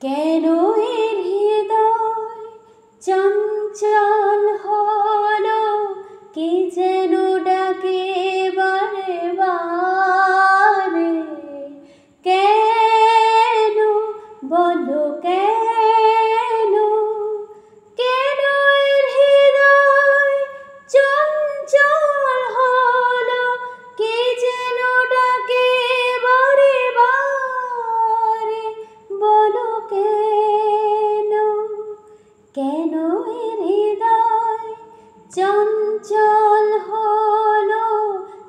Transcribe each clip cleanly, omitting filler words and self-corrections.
কেন এর হৃদয় চঞ্চল হলো, কে যেন ডাকে বারে বারে। কেন বলো কেন, কেন এর হৃদয় চঞ্চল হলো, কে যেন ডাকে বারে বারে। বলো কেন, কেন এর হৃদয় চঞ্চল হলো,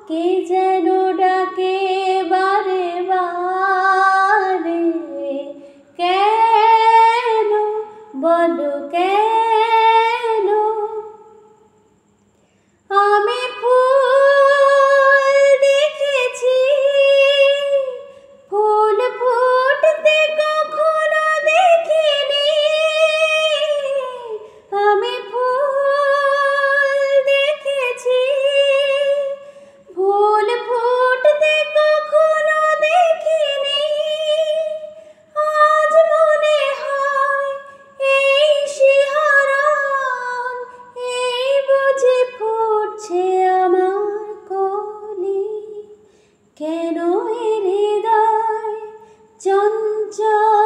কে যেন ডাকে বারে বারে। কেন বলো কেন। আমি ফুল দেখেছি, ফুল ফুটতে কখনো দেখিনি। আমি ফুল দেখেছি, ফুল ফুটতে কখনো দেখিনি। আজ মনে হয় এই শিহরণ, এই বুঝি ফুটছে আমার কলি। কেন এর হৃদয় চঞ্চল